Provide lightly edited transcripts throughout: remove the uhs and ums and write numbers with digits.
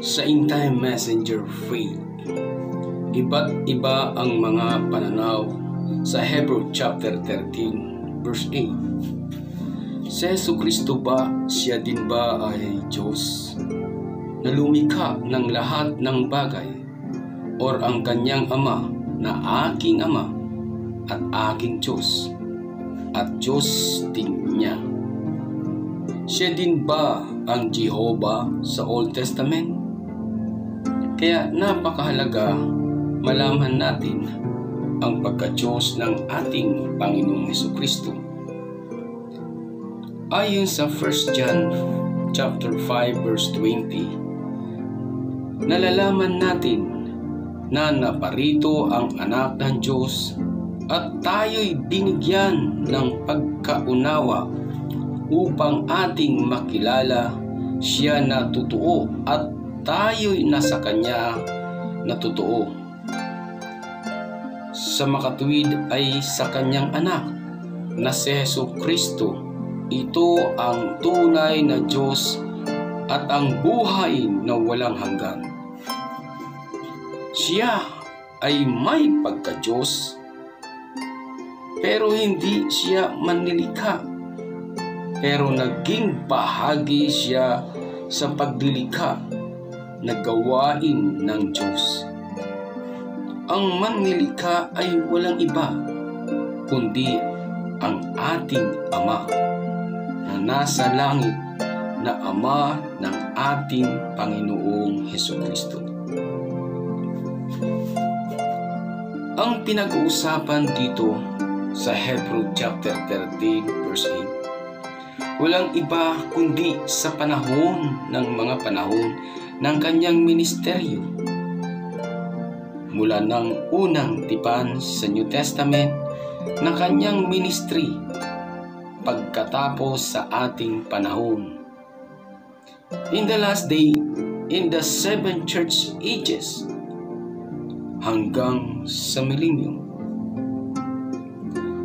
Sa End-Time Messenger Faith, iba't iba ang mga pananaw sa Hebrew chapter 13 verse 8. Si Jesucristo ba, siya din ba ay Diyos na lumikha ng lahat ng bagay, or ang kanyang ama na aking ama at aking Diyos at Diyos din niya? Siya din ba ang Jehovah sa Old Testament? Kaya napakahalaga malaman natin ang pagka-Diyos ng ating Panginoong Hesukristo. Ayon sa 1 John chapter 5 verse 20, nalalaman natin na naparito ang anak ng Diyos at tayo'y binigyan ng pagkaunawa upang ating makilala siya na totoo at tayo'y nasa Kanya na totoo. Sa makatuwid ay sa Kanyang anak na si Jesucristo. Ito ang tunay na Diyos at ang buhay na walang hanggan. Siya ay may pagka-Diyos, pero hindi siya manlilikha, pero naging bahagi siya sa paglilikha na gawain ng Diyos. Ang manlilikha ay walang iba kundi ang ating Ama na nasa langit, na Ama ng ating Panginoong Hesukristo. Ang pinag-uusapan dito sa Hebrew chapter 13 verse 8, walang iba kundi sa panahon ng mga panahon ng kanyang ministeryo. Mula ng unang tipan sa New Testament ng kanyang ministry pagkatapos sa ating panahon. In the last day, in the 7 church ages, hanggang sa millennium.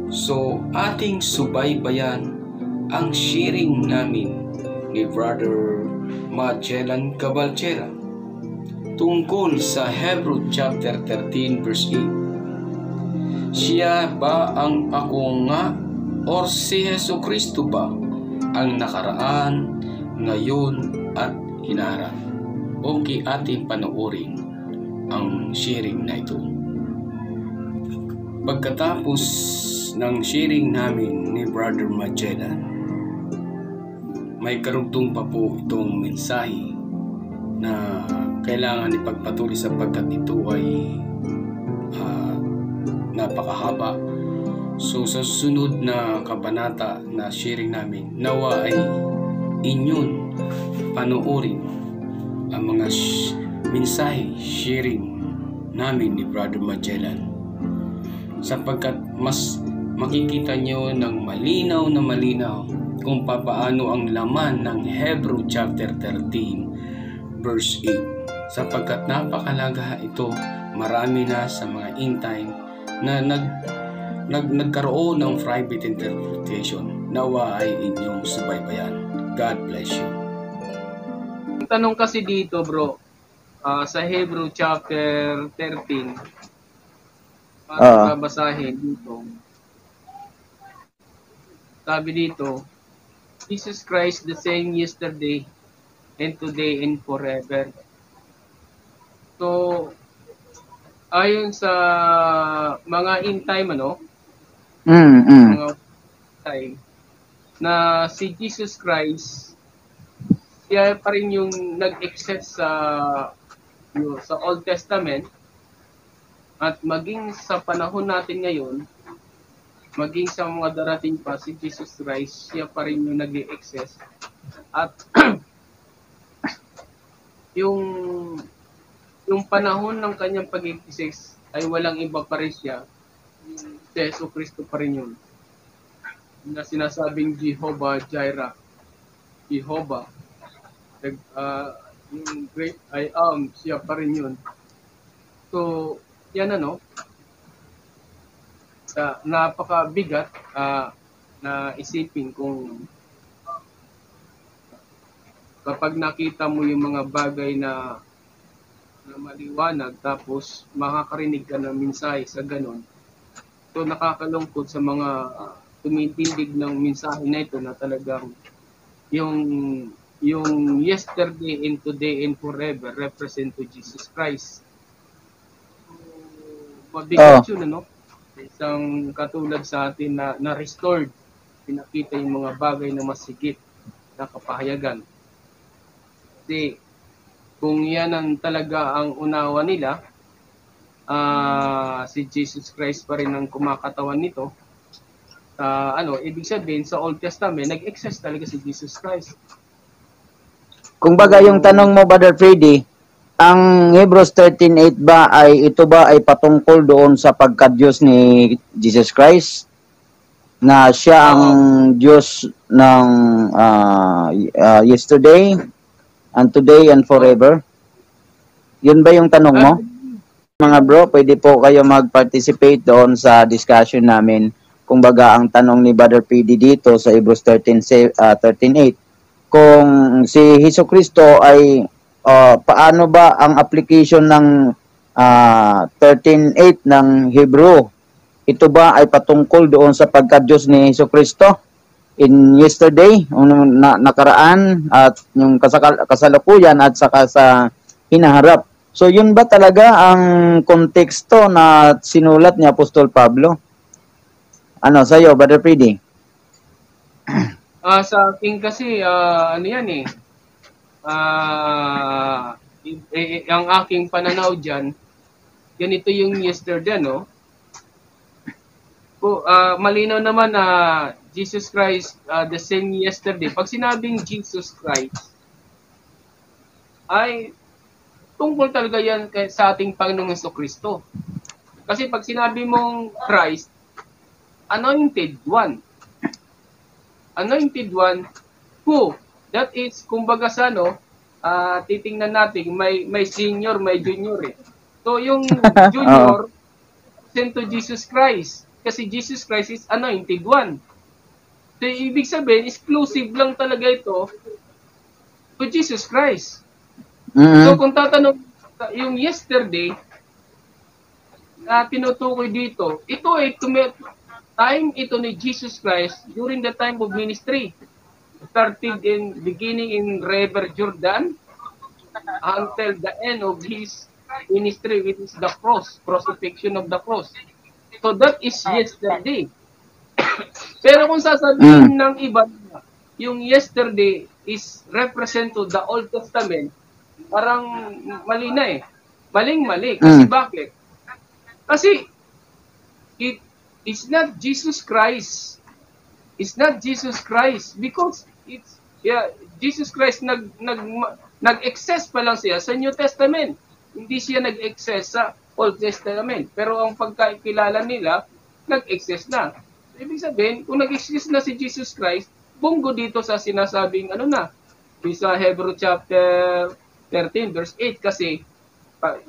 So, ating subaybayan ang sharing namin ni Brother Magellan Cabalchera tungkol sa Hebrew chapter 13 verse 8. Siya ba ang ako nga, or si Jesucristo ba ang nakaraan, ngayon at hinaharap? Okay, ating panoorin ang sharing na ito. Pagkatapos ng sharing namin ni Brother Magellan, may karugtong pa po itong mensahe na kailangan ipagpatuloy sapagkat ito ay napakahaba. So sa susunod na kabanata na sharing namin, nawa ay inyong panoorin ang mga mensahe sharing namin ni Brother Magellan, sapagkat mas makikita nyo ng malinaw na malinaw kung papaano ang laman ng Hebrew chapter 13 verse 8, sapagkat napakalaga ito. Marami na sa mga end-time na nagkaroon ng private interpretation. Nawa ay inyong subaybayan. God bless you. Tanong kasi dito, bro, sa Hebrew chapter 13, para babasahin dito, sabi dito, Jesus Christ the same yesterday and today and forever. So, ayon sa mga in time, mga time, na si Jesus Christ, siya pa rin yung nag-exist sa Old Testament, at maging sa panahon natin ngayon, maging sa mga darating pa, si Jesus Christ, siya pa rin yung nag-i-exist. At yung panahon ng kanyang pag-exist ay walang iba pa rin siya. Si Jesucristo pa rin yun. Na sinasabing Jehovah Jireh, Jehovah, yung great I am, siya pa rin yun. So, yan napakabigat na isipin kung kapag nakita mo yung mga bagay na maliwanag, tapos makakarinig ka ng mensahe sa ganon, so nakakalungkot sa mga tumitindig ng mensahe na ito na talagang yung yung yesterday and today and forever represent to Jesus Christ. Mabigat yun, ano? Isang katulad sa atin na restored, pinakita yung mga bagay na masigit na kapahayagan. Kasi kung yan ang talaga ang unawa nila, si Jesus Christ pa rin ang kumakatawan nito, ibig sabihin sa Old Testament, nag-exist talaga si Jesus Christ. Kung baga yung tanong mo, Brother Freddy, ang Hebrews 13:8 ba ay patungkol doon sa pagka-Diyos ni Jesus Christ? Na siya ang Diyos ng yesterday and today and forever? Yun ba yung tanong mo? Mga bro, pwede po kayo mag-participate doon sa discussion namin. Kung baga ang tanong ni Brother Freddy dito sa Hebrews 13:8, kung si Jesucristo ay paano ba ang application ng 13:8 ng Hebrew? Ito ba ay patungkol doon sa pagka-Diyos ni Jesucristo in yesterday, nakaraan, at yung kasalukuyan at saka sa hinaharap? So yun ba talaga ang konteksto na sinulat ni Apostol Pablo? Ano sa'yo, Brother Freddy? Sa akin kasi, ano yan ang aking pananaw dyan, ganito yung yesterday, no? Malinaw naman na Jesus Christ, the same yesterday. Pag sinabing Jesus Christ, ay tungkol talaga yan sa ating Panginoong Jesucristo. Kasi pag sinabi mong Christ, anointed one. Anointed one who, that is, kumbaga sa titingnan natin, may senior, may junior eh. So yung junior, sent to Jesus Christ. Kasi Jesus Christ is anointed one. So ibig sabihin, exclusive lang talaga ito to Jesus Christ. Mm-hmm. So kung tatanong, yung yesterday, tinutukoy dito, ito ay time ito ni Jesus Christ during the time of ministry. Started beginning in River Jordan until the end of his ministry, which is the cross, crucifixion of the cross. So that is yesterday. Pero kung sasabihin ng iba, yung yesterday is represent to the Old Testament, parang mali na eh. Maling-mali. Kasi bakit? Kasi it's not Jesus Christ. It's not Jesus Christ because Jesus Christ nag-excess pa lang siya sa New Testament. Hindi siya nag-excess sa Old Testament. Pero ang pagkakilala nila, nag-excess na. Ibig sabihin, kung nag-excess na si Jesus Christ, bunggo dito sa sinasabing sa Hebrew chapter 13 verse 8 kasi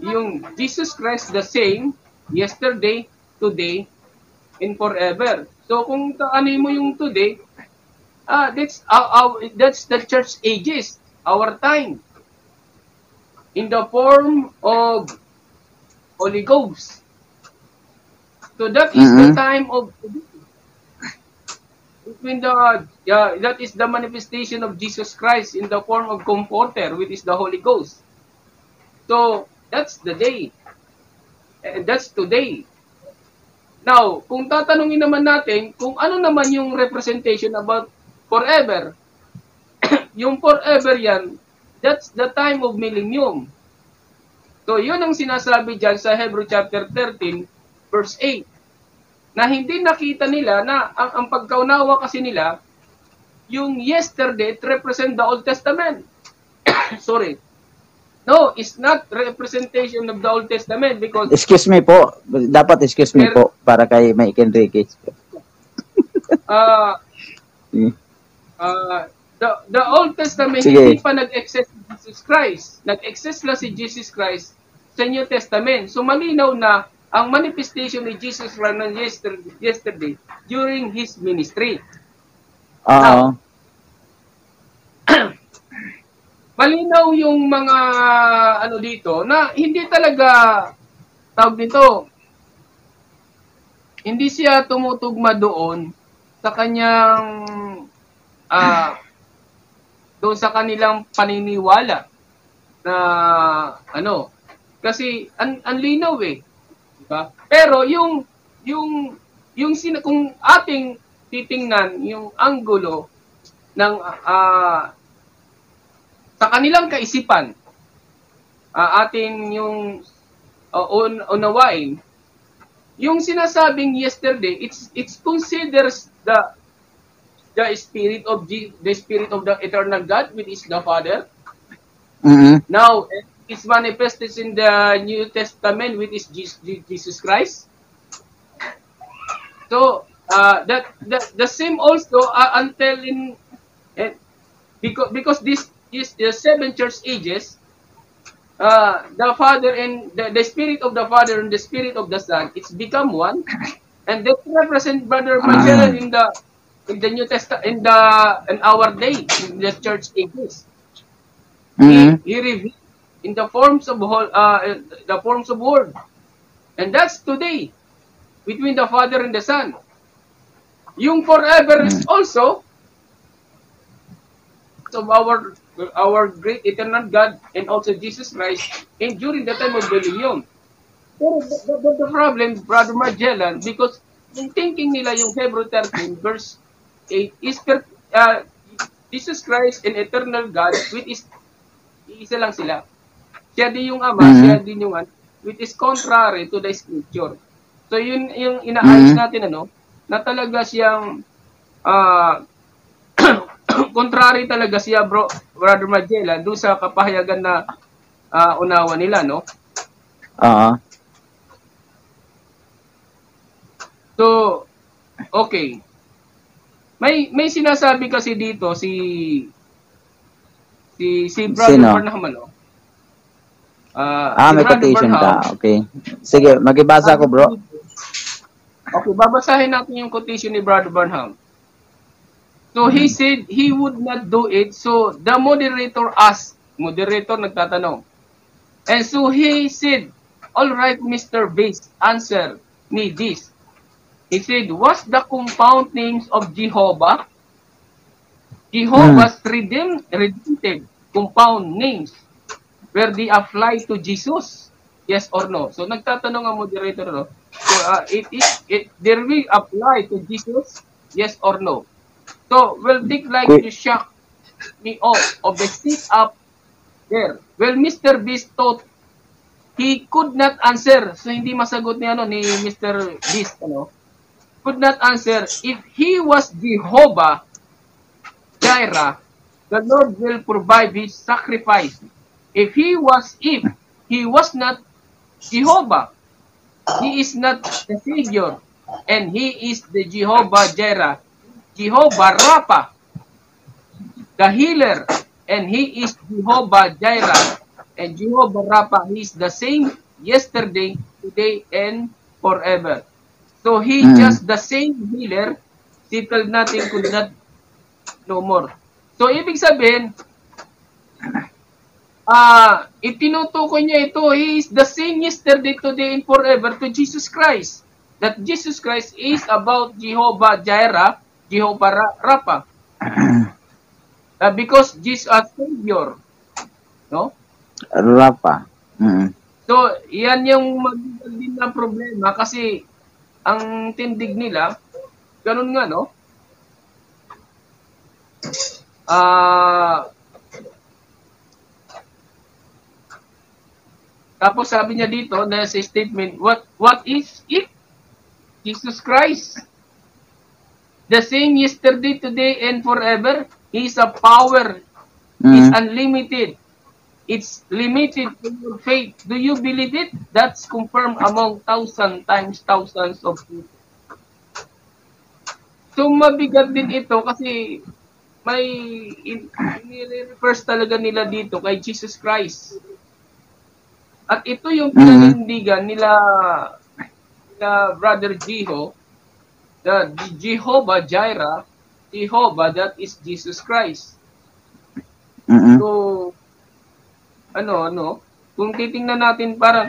yung Jesus Christ the same yesterday, today, and forever. So kung mo yung today, that's the church ages, our time, in the form of Holy Ghost. So that is the time of between that is the manifestation of Jesus Christ in the form of Comforter, which is the Holy Ghost. So that's the day. And that's today. Now, kung tatanungin naman natin kung ano naman yung representation about forever, yung forever yan, that's the time of millennium. So, yun ang sinasabi dyan sa Hebrew chapter 13, verse 8, na hindi nakita nila na ang pagkaunawa kasi nila, yung yesterday represent the Old Testament. Sorry. No, it's not representation of the Old Testament because... Excuse me po. Dapat excuse me po para kay Mike Enriquez. The Old Testament, sige, hindi pa nag-exist si Jesus Christ. Nag-exist lang si Jesus Christ sa New Testament. So malinaw na ang manifestation ni Jesus Christ yesterday during His ministry. Now, malinaw yung mga ano dito na hindi talaga tawag dito, hindi siya tumutugma doon sa kanyang doon sa kanilang paniniwala na ano, kasi ang linaw eh, di ba? Pero kung ating titingnan yung anggulo ng sa kanilang kaisipan, atin yung unawain, yung sinasabing yesterday, it's considers the spirit of the eternal God, which is the Father. Now it's manifested in the New Testament, which is Jesus Christ. So that the same also until in because this is the 7 church ages, the Father and the Spirit of the Father and the Spirit of the Son, it's become one, and that represent Brother Magellan in the New Testament in our day in the church ages. He revealed in the forms of word, and that's today between the Father and the Son. Yung forever is also of our great eternal God and also Jesus Christ and during the time of millennium. Pero the problem, Brother Magellan, because yung thinking nila yung Hebrew 13 verse 8 is Jesus Christ and eternal God, which is isa lang sila. Siya din yung Ama, siya din yung which is contrary to the Scripture. So yun yung inaayos natin na talaga siyang contrary talaga siya, Brother Magellan, doon sa kapahayagan na unawa nila, no? So, okay. May sinasabi kasi dito si Brother Burnham, no? May quotation ka. Okay. Sige, magibasa ko, bro. Okay, babasahin natin yung quotation ni Brother Burnham. So he said he would not do it. So the moderator asked, moderator nagtatanong. And so he said, all right, Mr. Bass, answer me this. He said, what's the compound names of Jehovah? Jehovah's redemptive compound names, where they apply to Jesus? Yes or no? So nagtatanong ang moderator, no? So there will apply to Jesus? Yes or no? So, will Dick like to shock me off of the seat up there? Well, Mr. Beast thought he could not answer. So, hindi masagot ni Mr. Beast, could not answer. If he was Jehovah Jireh, the Lord will provide his sacrifice. If he was not Jehovah, he is not the Savior, and he is the Jehovah Jireh, Jehovah Rapha, the healer, and he is Jehovah Jireh, and Jehovah Rapha, he is the same yesterday, today, and forever. So he just the same healer, settled nothing, could not no more. So ibig sabihin, itinutukoy niya ito, he is the same yesterday, today, and forever to Jesus Christ. That Jesus Christ is about Jehovah Jireh, Jehovah Rapha. Because Jesus is Savior. No? Rapha. So, yan yung magiging na problema kasi ang tindig nila, ganun nga, no? Tapos sabi niya dito, na sa statement, what is it? Jesus Christ. The same yesterday, today, and forever. He is a power. It's unlimited. It's limited to your faith. Do you believe it? That's confirmed among thousands of people. So, mabigat din ito kasi may refers talaga nila dito kay Jesus Christ. At ito yung pinanindigan nila Brother Jeho, the Jehovah Jireh, Jehovah, that is Jesus Christ. So, kung titingnan natin parang,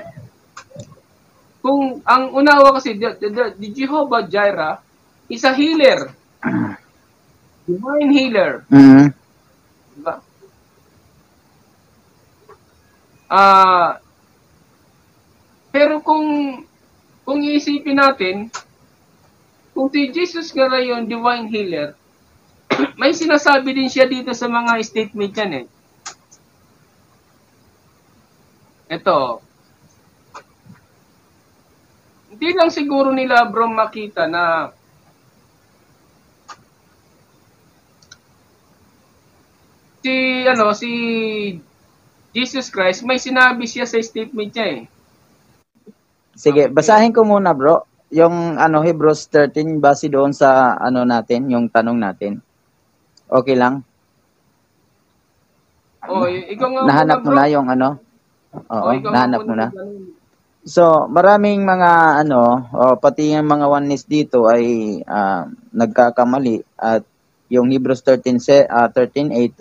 kung ang unawa kasi, the Jehovah Jireh is a healer. Divine healer. Mm. Diba? Pero kung iisipin natin, kung si Jesus nga yung divine healer, may sinasabi din siya dito sa mga statement yan eh. Ito. Hindi lang siguro nila bro makita na si Jesus Christ, may sinabi siya sa statement niya eh. Sige, basahin ko muna bro. Yung Hebrews 13 base doon sa natin, yung tanong natin. Okay lang? Ikaw nga nahanap mo bro. na yung Oo, ikaw nahanap mo muna. na. So, maraming mga pati yung mga oneness dito ay nagkakamali at yung Hebrews 13:8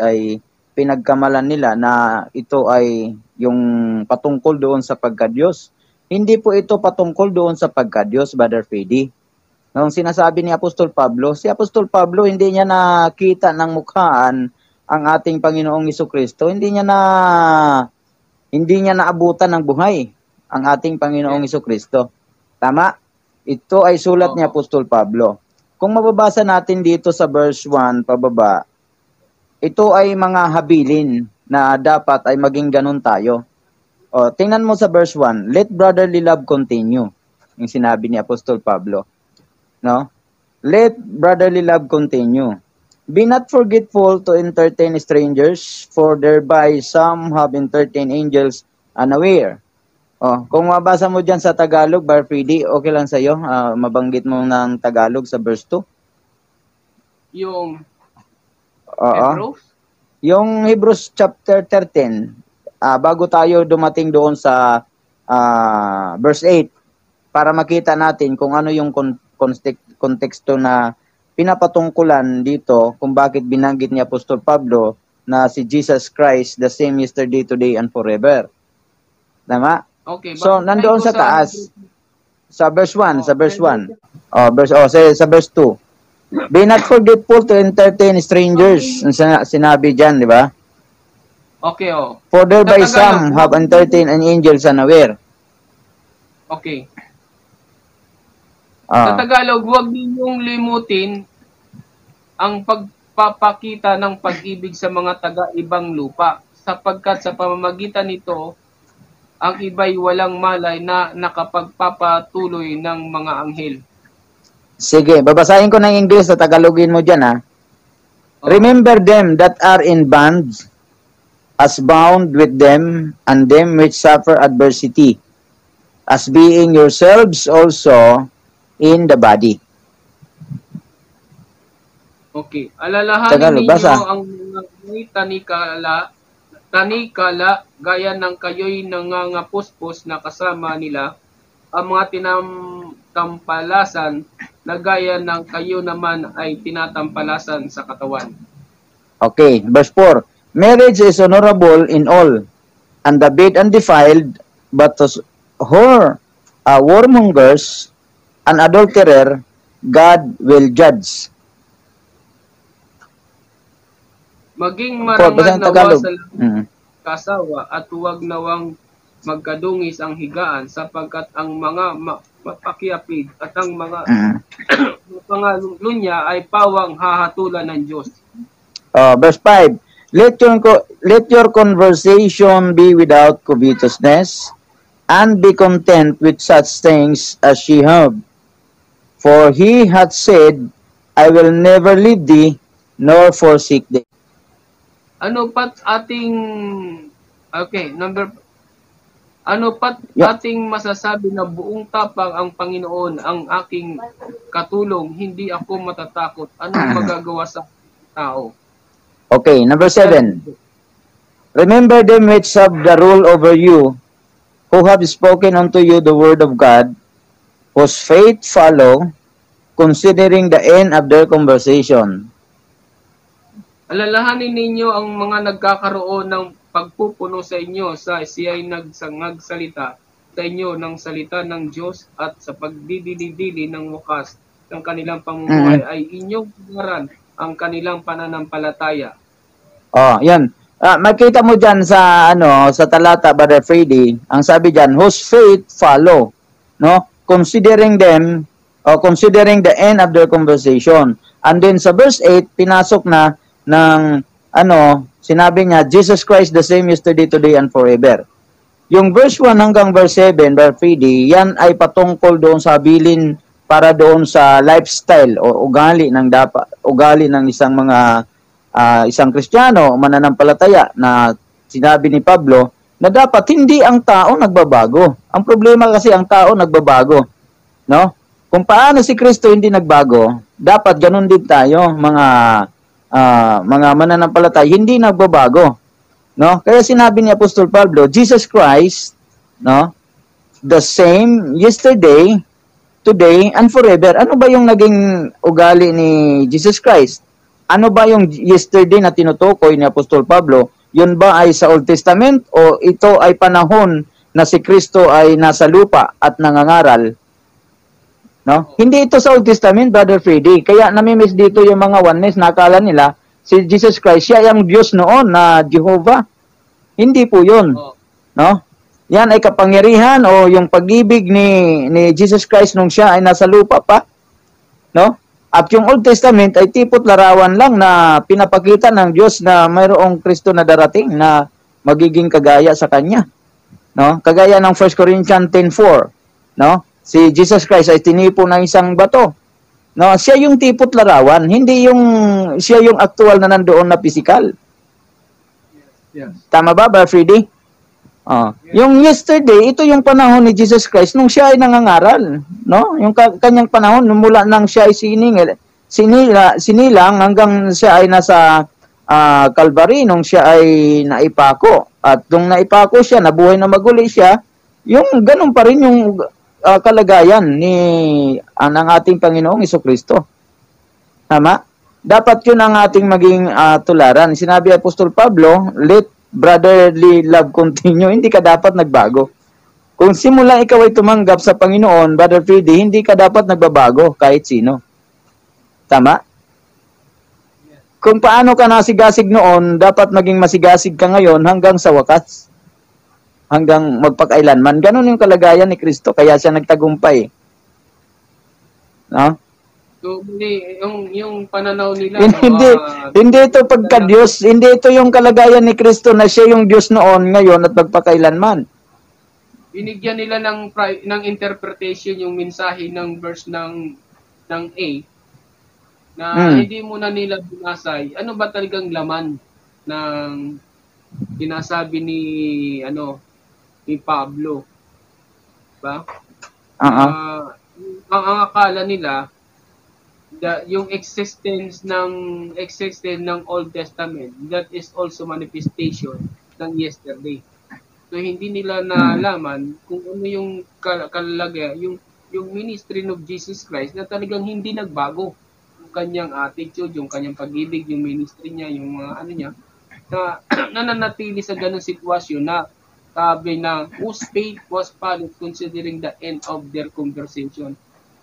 ay pinagkamalan nila na ito ay yung patungkol doon sa pagka-Diyos. Hindi po ito patungkol doon sa pagka-Diyos, Brother Freddy. Nung sinasabi ni Apostol Pablo, si Apostol Pablo hindi niya nakita ng mukhaan ang ating Panginoong Jesucristo. Hindi niya naabutan ng buhay ang ating Panginoong Jesucristo. Tama? Ito ay sulat ni Apostol Pablo. Kung mababasa natin dito sa verse 1 pababa, ito ay mga habilin na dapat ay maging ganun tayo. Tingnan mo sa verse 1, let brotherly love continue. Yung sinabi ni Apostol Pablo. No? Let brotherly love continue. Be not forgetful to entertain strangers, for thereby some have entertained angels unaware. Kung mabasa mo dyan sa Tagalog, Bar Freddy, okay lang sa'yo? Mabanggit mo ng Tagalog sa verse 2? Yung Hebrews? Yung Hebrews chapter 13, bago tayo dumating doon sa verse 8, para makita natin kung ano yung konteksto na pinapatungkulan dito kung bakit binanggit ni Apostol Pablo na si Jesus Christ, the same yesterday, today, and forever. Tama? Okay. So, nandoon sa taas, sa verse 1, sa verse 1. Sa verse 2. Be not forgetful to entertain strangers. Sinabi dyan, di ba? Okay, For thereby some have entertained an angels unaware. Okay. Sa Tagalog, huwag ninyong limutin ang pagpapakita ng pag-ibig sa mga taga-ibang lupa, sapagkat sa pamamagitan nito, ang iba'y walang malay na nakapagpapatuloy ng mga anghel. Sige, babasahin ko ng English sa Tagalogin mo dyan, ha? Remember them that are in bands, as bound with them, and them which suffer adversity, as being yourselves also in the body. Okay. Alalahanin ninyo ang mga may tanikala, gaya ng kayo'y nangangapuspos na kasama nila, ang mga tinatampalasan na gaya ng kayo naman ay tinatampalasan sa katawan. Okay, verse 4. Marriage is honorable in all, and the bed undefiled, but to her whoremongers and adulterer, God will judge. Maging marangal nawa sa kasawa at huwag nawang magkadungis ang higaan, sapagkat ang mga mapakiapid at ang mga pangalunya ay pawang hahatulan ng Diyos. Verse 5. Let your conversation be without covetousness, and be content with such things as ye have. For he hath said, I will never leave thee, nor forsake thee. Ano pat ating ating masasabi na buong tapang ang Panginoon ang aking katulong, hindi ako matatakot. Anong magagawa sa tao? Okay, number 7. Remember them which have the rule over you, who have spoken unto you the word of God, whose faith follow, considering the end of their conversation. Alalahanin ninyo ang mga nagkakaroon ng pagpupuno sa inyo sa siya ay nagsalita sa inyo ng salita ng Diyos at sa pagdidili-dili ng wakas ng kanilang pamumuhay ay inyong tumaran ang kanilang pananampalataya. Oh, yan. Makita mo diyan sa sa talata, Brother Freddy, ang sabi diyan, whose faith follow, no? Considering the end of their conversation. And then sa verse 8, pinasok na ng sinabi niya, Jesus Christ the same yesterday, today, and forever. Yung verse 1 hanggang verse 7, Brother Freddy, yan ay patungkol doon sa habilin para doon sa lifestyle o ugali ng isang Kristiyano, mananampalataya, na sinabi ni Pablo na dapat hindi ang tao nagbabago. Ang problema kasi ang tao nagbabago, no? Kung paano si Kristo hindi nagbago, dapat ganun din tayo, mga mananampalataya, hindi nagbabago, no? Kaya sinabi ni Apostol Pablo, Jesus Christ, no, the same yesterday, today, and forever. Ano ba yung naging ugali ni Jesus Christ? Ano ba yung yesterday na tinutukoy ni Apostol Pablo? Yun ba ay sa Old Testament o ito ay panahon na si Kristo ay nasa lupa at nangangaral? No? Hindi ito sa Old Testament, Brother Freddy. Kaya namimiss dito yung mga oneness, nakala nila si Jesus Christ, siya yung Diyos noon na Jehovah. Hindi po yun. No? Yan ay kapangyarihan o yung pag-ibig ni Jesus Christ nung siya ay nasa lupa pa. No? At yung Old Testament ay tipot larawan lang na pinapakita ng Diyos na mayroong Kristo na darating na magiging kagaya sa Kanya. No? Kagaya ng 1 Corinthians 10:4. No? Si Jesus Christ ay tinipo ng isang bato. No? Siya yung tipot larawan, hindi siya yung aktual na nandoon na physical. Yes. Tama ba, Brother Freddy? Yung yesterday, ito yung panahon ni Jesus Christ nung siya ay nangangaral, no? Yung kanyang panahon mula nang siya ay sinilang hanggang siya ay nasa Calvary, nung siya ay naipako. At nung naipako siya, nabuhay na maguli siya, yung ganun pa rin yung kalagayan ng ating Panginoong Jesucristo. Tama? Dapat yun ang ating maging tularan. Sinabi Apostol Pablo, let brotherly love continue. Hindi ka dapat nagbago. Kung simula ikaw ay tumanggap sa Panginoon, Brother Freddy, hindi ka dapat nagbabago kahit sino. Tama? Kung paano ka nasigasig noon, dapat maging masigasig ka ngayon hanggang sa wakas. Hanggang magpakailanman. Ganon yung kalagayan ni Kristo, kaya siya nagtagumpay. No? So, yung pananaw nila, hindi ito pagka-Diyos, hindi ito yung kalagayan ni Kristo na siya yung Diyos noon, ngayon at magpakailanman. Binigyan nila ng interpretation yung mensahe ng verse ng A na hindi muna nila binasay. Ano ba talagang laman ng sinasabi ni Pablo? Ba? Ang akala nila yung existence ng Old Testament, that is also manifestation ng yesterday. So hindi nila nalaman kung ano yung kalagay, yung ministry of Jesus Christ na talagang hindi nagbago. Yung kanyang attitude, yung kanyang pag-ibig, yung ministry niya, yung mga niya, na nananatili sa ganung sitwasyon na sabi na whose faith was followed considering the end of their conversation.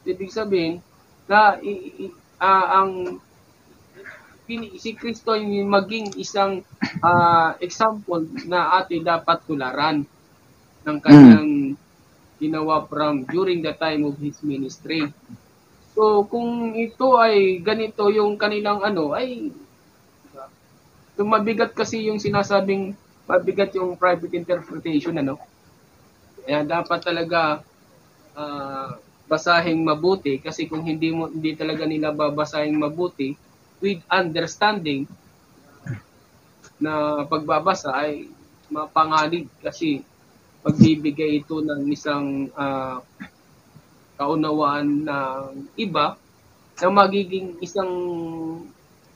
Ibig sabihin, na si Kristo ay maging isang example na ating dapat tularan ng kanyang ginawa during the time of his ministry. So kung ito ay ganito yung kanilang so mabigat kasi yung sinasabing mabigat yung private interpretation Kaya dapat talaga basahing mabuti, kasi kung hindi talaga nila babasahing mabuti with understanding na pagbabasa ay mapanganib, kasi magbibigay ito ng isang kaunawaan ng iba na magiging isang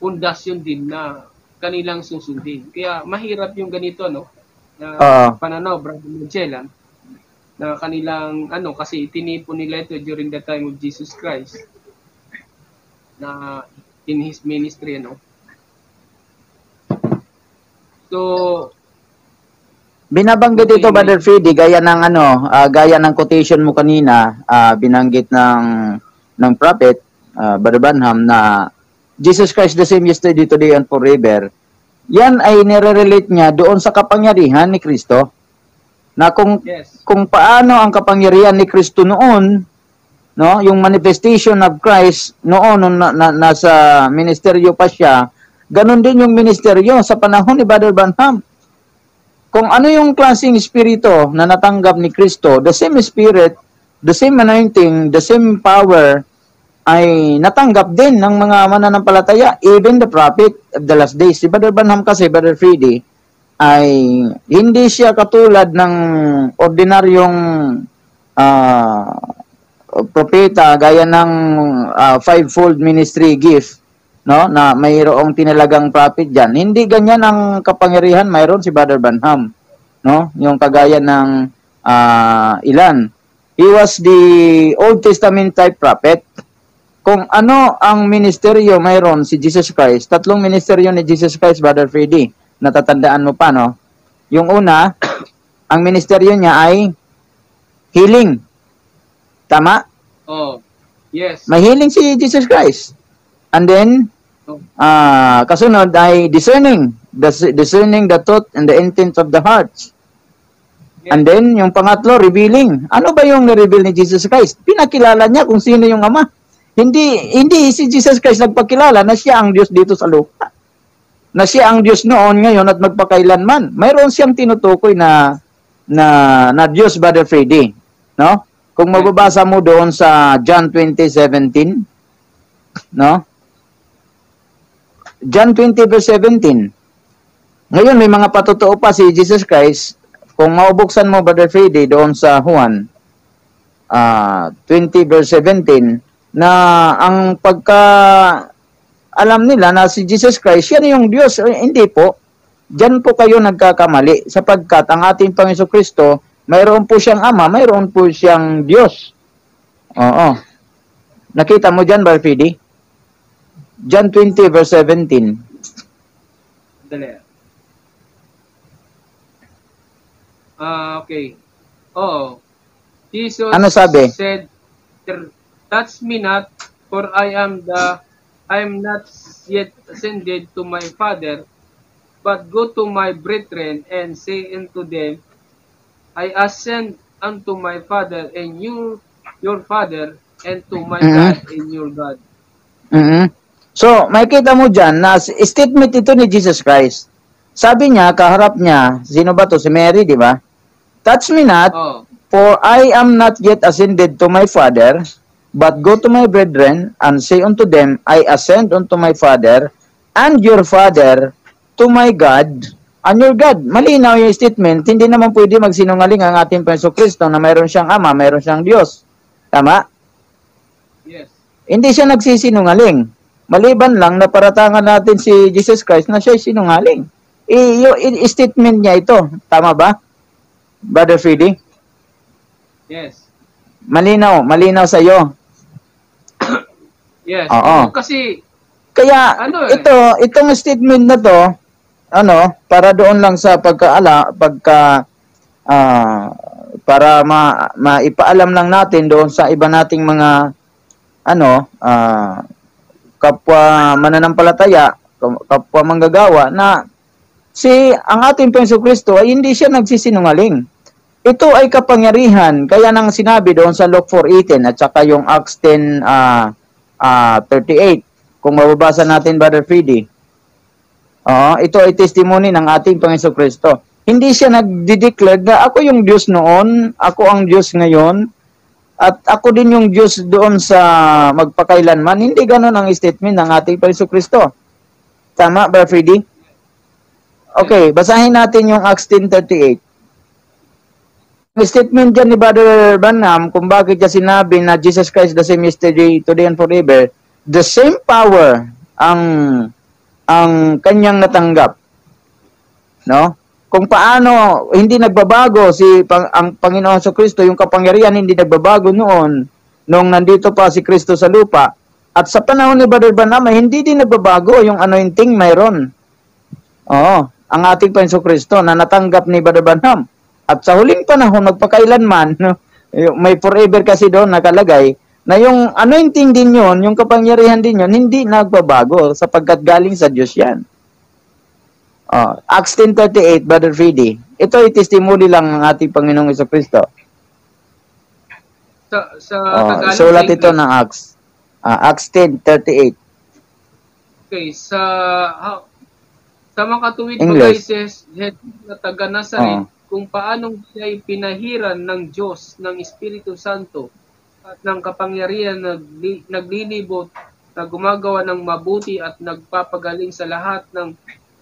pundasyon din na kanilang susundin. Kaya mahirap yung ganito na pananaw, Brother Magellan, na kanilang kasi tinipon nila ito during the time of Jesus Christ na in his ministry So Binabanggit ito, Brother Freddy, gaya ng gaya ng quotation mo kanina, binanggit ng prophet, Brother Branham, na Jesus Christ the same yesterday, today, and forever. Yan ay nire-relate niya doon sa kapangyarihan ni Kristo. Na kung paano ang kapangyarihan ni Kristo noon, no, yung manifestation of Christ noon nung nasa ministeryo pa siya, ganun din yung ministeryo sa panahon ni Brother Branham. Kung ano yung klaseng espiritu na natanggap ni Kristo, the same spirit, the same anointing, the same power, ay natanggap din ng mga mananampalataya, even the prophet of the last days. Si Brother Branham kasi, Brother Freddy, ay hindi siya katulad ng ordinaryong propeta, gaya ng fivefold ministry gift, no, na mayroong tinalagang prophet diyan. Hindi ganyan ang kapangyarihan mayroon si Brother Branham, no? Yung kagaya ng ilan. He was the Old Testament type prophet. Kung ano ang ministeryo mayroon si Jesus Christ, tatlong ministeryo ni Jesus Christ, Brother Freddy, natatandaan mo pa, no? Yung una, ang ministeryo niya ay healing. Tama? Oh, yes. May healing si Jesus Christ. And then, kasunod ay discerning the thought and the intent of the heart. Yes. And then, yung pangatlo, revealing. Ano ba yung na-reveal ni Jesus Christ? Pinakilala niya kung sino yung Ama. Hindi si Jesus Christ nagpakilala na siya ang Diyos dito sa lupa. Na siya ang Diyos noon, ngayon, at magpakailanman. Mayroon siyang tinutukoy na Diyos, Brother Freddy. No? Kung mababasa mo doon sa John 20:17, no? John 20 verse 17. Ngayon, may mga patotoo pa si Jesus Christ. Kung maubuksan mo, Brother Freddy, doon sa Juan 20 verse 17, na ang alam nila na si Jesus Christ, yan yung Diyos. Hindi po. Diyan po kayo nagkakamali, sapagkat ang ating Panginoon Kristo, mayroon po siyang Ama, mayroon po siyang Diyos. Oo. Nakita mo dyan, Brother Freddy? John 20 verse 17. Dali. Okay. Oh. Jesus ano sabi? Said, touch me not, for I am not yet ascended to my Father, but go to my brethren and say unto them, I ascend unto my Father and your Father, and to my God and your God. So, makikita mo dyan na statement ito ni Jesus Christ. Sabi niya, kaharap niya, sino ba to? Si Mary, di ba? Touch me not, for I am not yet ascended to my Father, but go to my brethren and say unto them, I ascend unto my Father and your Father, to my God and your God. Malinaw yung statement. Hindi naman pwede magsinungaling ang ating Panginoon Kristo na mayroon siyang Ama, mayroon siyang Diyos. Tama? Yes. Hindi siya nagsisinungaling. Maliban lang na paratangan natin si Jesus Christ na siya ay sinungaling. Yung statement niya ito. Tama ba? Brother Freddy? Yes. Malinaw sa iyo. Yes. Oo. Kasi kaya itong statement na to, para doon lang sa para maipaalam lang natin doon sa iba nating mga kapwa mananampalataya, kapwa manggagawa, na ang ating Panginoon Kristo ay hindi siya nagsisinungaling. Ito ay kapangyarihan, kaya nang sinabi doon sa Luke 4:18 at saka yung Acts 10:38. Kung mababasa natin, Brother Freddy. Ito ay testimony ng ating Panginoon Kristo. Hindi siya nagdi-declare na ako yung Diyos noon, ako ang Diyos ngayon, at ako din yung Diyos doon sa magpakailanman. Hindi ganon ang statement ng ating Panginoon Kristo. Tama, Brother Freddy? Okay, basahin natin yung Acts 10:38. Yung statement dyan ni Brother Branham kung bakit niya sinabi na Jesus Christ the same yesterday, today, and forever, the same power ang kanyang natanggap. No? Kung paano hindi nagbabago ang Panginoon sa Kristo, yung kapangyarihan hindi nagbabago noon nung nandito pa si Kristo sa lupa. At sa panahon ni Brother Branham, hindi din nagbabago yung anointing mayroon. ang ating Panginoong Kristo na natanggap ni Brother Branham. At sa huling panahon, magpakailanman, no, may forever kasi doon nakalagay, na yung anointing din yun, yung kapangyarihan din yun, hindi nagbabago sapagkat galing sa Diyos yan. Acts 10:38, Brother Freddy. Ito ay testimony lang ng ating Panginoong Jesucristo. Tagalog, sulat ito ng Acts. Acts 10:38. Okay, sa makatuwid bagay na taga Nazaret, kung paanong siya ay pinahiran ng Diyos, ng Espiritu Santo, at ng kapangyarihan naglilibot na gumagawa ng mabuti at nagpapagaling sa lahat ng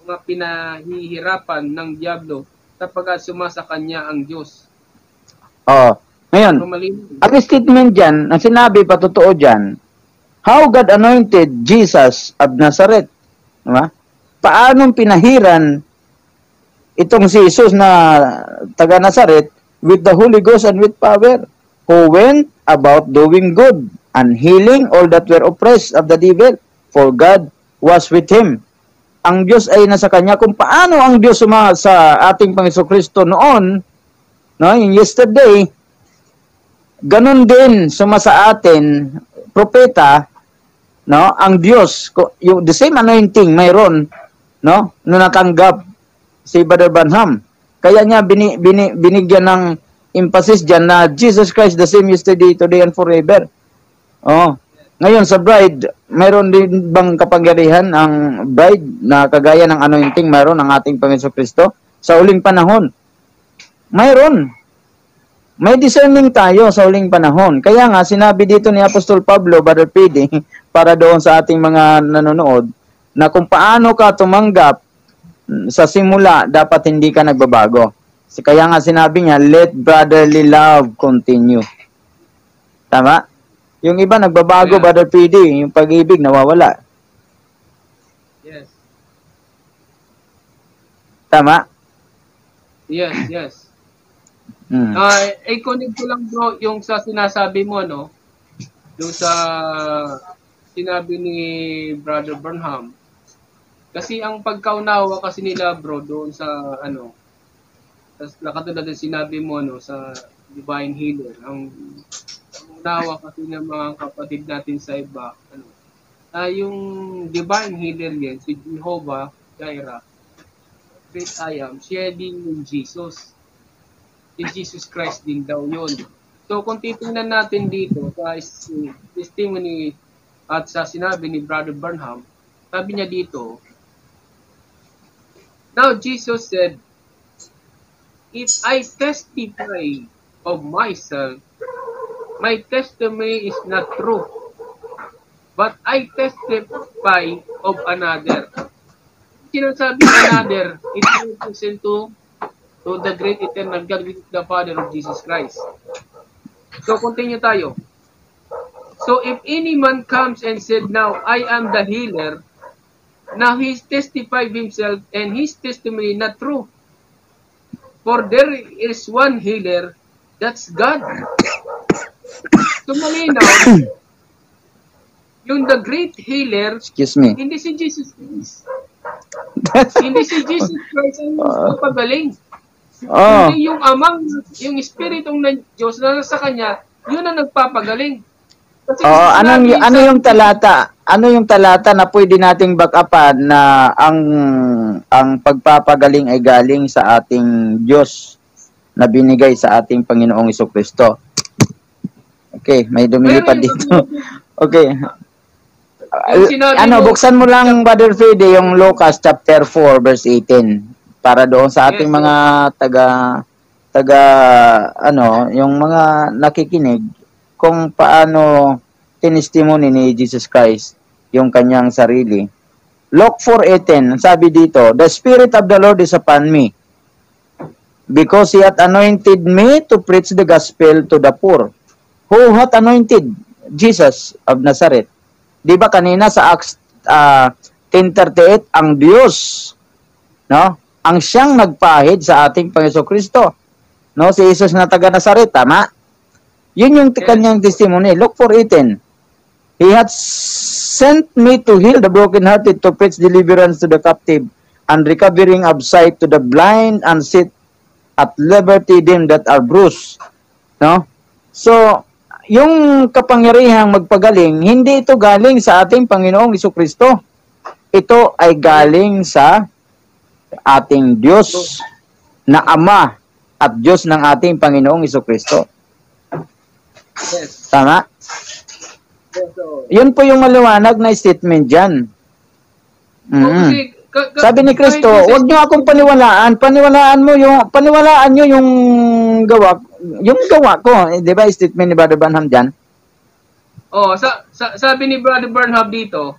mga pinahihirapan ng Diablo sapagkat sumasa kanya ang Diyos. Ngayon, ang statement dyan, ang sinabi pa totoo dyan, how God anointed Jesus of Nazareth. Diba? Paanong pinahiran itong si Jesus na taga Nazareth with the Holy Ghost and with power, who went about doing good and healing all that were oppressed of the devil, for God was with him. Ang Diyos ay nasa kanya. Kung paano ang Diyos sa ating Panginoon Kristo noon, no, yung yesterday, ganun din sa atin, propeta, no, ang Diyos, yung the same anointing mayroon, no, no natanggap si Brother Branham. Kaya niya binigyan ng emphasis dyan na Jesus Christ the same yesterday, today, and forever. Ngayon sa bride, mayroon din bang kapangyarihan ang bride na kagaya ng anointing mayroon ang ating Panginoon Kristo sa uling panahon? Mayroon. May discerning tayo sa uling panahon. Kaya nga, sinabi dito ni Apostol Pablo, Brother Pidi, para doon sa ating mga nanonood, na kung paano ka tumanggap sa simula, dapat hindi ka nagbabago. Kaya nga sinabi niya, let brotherly love continue. Tama? Yung iba nagbabago, Brother Pidi, yung pag-ibig nawawala. Yes. Tama? Yes. I-connect ko lang bro yung sa sinasabi mo, no? Yung sa sinabi ni Brother Branham. Kasi ang pagkaunawa kasi nila bro doon sa katulad ng sinabi mo, no, sa divine healer, ang unawa kasi ng mga kapatid natin sa iba, yung divine healer yan, si Jehovah Jireh, great I am, siya din yung Jesus. Si Jesus Christ din daw yun. So kung titingnan natin dito sa testimony at sa sinabi ni Brother Branham, sabi niya dito, now Jesus said, if I testify of myself, my testimony is not true, but I testify of another. Sinasabi another, it represents to the great eternal God, with the Father of Jesus Christ. So continue tayo. So if any man comes and said, now I am the healer, now he testified himself and his testimony not true. For there is one healer, that's God. So malinaw, yung the great healer, hindi si Jesus Christ. Hindi si Jesus Christ ang magpapagaling. Hindi yung amang, yung Espiritong ng Diyos na nasa kanya, yun ang nagpapagaling. Ano yung talata? Ano yung talata na pwede nating back-upan na ang pagpapagaling ay galing sa ating Diyos na binigay sa ating Panginoong Jesucristo? Okay, may dumilipad dito. Okay. Buksan mo lang, Brother Fede, yung Lucas chapter 4 verse 18 para doon sa ating mga yung mga nakikinig kung paano tinestimony ni Jesus Christ yung kanyang sarili. Luke 4:18, sabi dito, the Spirit of the Lord is upon me, because He hath anointed me to preach the gospel to the poor. Who hath anointed? Jesus of Nazareth. Di ba kanina sa Acts 10:38, ang Diyos, no? Ang siyang nagpahid sa ating Panginoon Kristo. No, si Jesus na taga Nazareth, tama? Yun yung kanyang testimony. Luke 4:18. He hath sent me to heal the brokenhearted, to preach deliverance to the captive, and recovering of sight to the blind, and set at liberty them that are bruised. No? So, yung kapangyarihang magpagaling, hindi ito galing sa ating Panginoong Jesucristo. Ito ay galing sa ating Diyos na Ama at Diyos ng ating Panginoong Jesucristo. Yes. Tama? Yes, so, Yun po yung maliwanag na statement dyan. kasi, Sabi ni Kristo, huwag nyo akong paniwalaan. Paniwalaan nyo yung gawa ko. Di ba statement ni Brother Branham dyan? sabi ni Brother Burnham dito,